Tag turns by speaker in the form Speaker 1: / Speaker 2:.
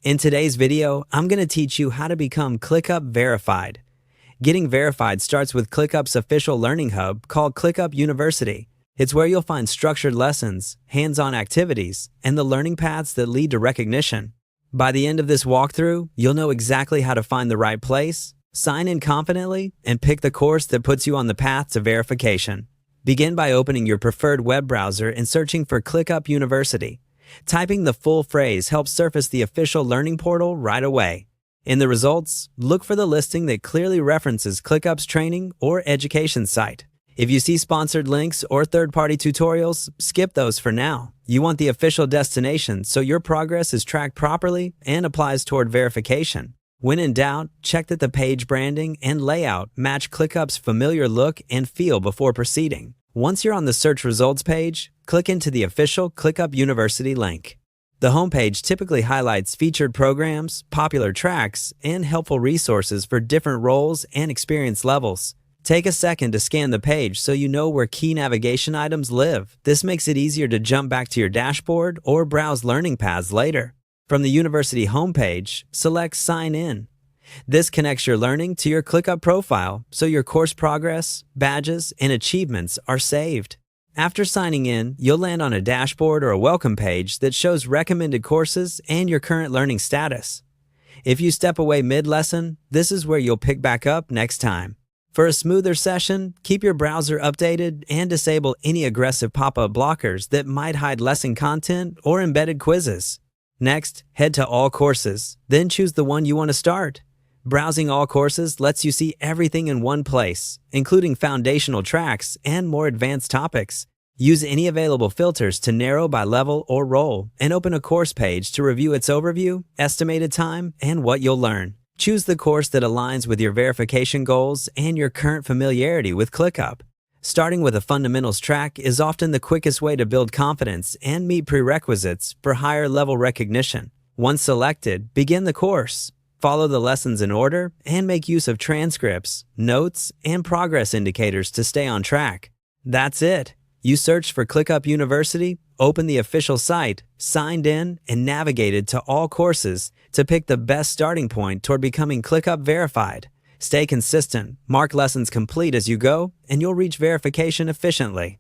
Speaker 1: In today's video, I'm going to teach you how to become ClickUp Verified. Getting verified starts with ClickUp's official learning hub called ClickUp University. It's where you'll find structured lessons, hands-on activities, and the learning paths that lead to recognition. By the end of this walkthrough, you'll know exactly how to find the right place, sign in confidently, and pick the course that puts you on the path to verification. Begin by opening your preferred web browser and searching for ClickUp University. Typing the full phrase helps surface the official learning portal right away. In the results, look for the listing that clearly references ClickUp's training or education site. If you see sponsored links or third-party tutorials, skip those for now. You want the official destination so your progress is tracked properly and applies toward verification. When in doubt, check that the page branding and layout match ClickUp's familiar look and feel before proceeding. Once you're on the search results page, click into the official ClickUp University link. The homepage typically highlights featured programs, popular tracks, and helpful resources for different roles and experience levels. Take a second to scan the page so you know where key navigation items live. This makes it easier to jump back to your dashboard or browse learning paths later. From the university homepage, select Sign In. This connects your learning to your ClickUp profile so your course progress, badges, and achievements are saved. After signing in, you'll land on a dashboard or a welcome page that shows recommended courses and your current learning status. If you step away mid-lesson, this is where you'll pick back up next time. For a smoother session, keep your browser updated and disable any aggressive pop-up blockers that might hide lesson content or embedded quizzes. Next, head to All Courses, then choose the one you want to start. Browsing all courses lets you see everything in one place, including foundational tracks and more advanced topics. Use any available filters to narrow by level or role, and open a course page to review its overview, estimated time, and what you'll learn. Choose the course that aligns with your verification goals and your current familiarity with ClickUp. Starting with a fundamentals track is often the quickest way to build confidence and meet prerequisites for higher level recognition. Once selected, begin the course. Follow the lessons in order and make use of transcripts, notes, and progress indicators to stay on track. That's it. You searched for ClickUp University, opened the official site, signed in, and navigated to all courses to pick the best starting point toward becoming ClickUp Verified. Stay consistent, mark lessons complete as you go, and you'll reach verification efficiently.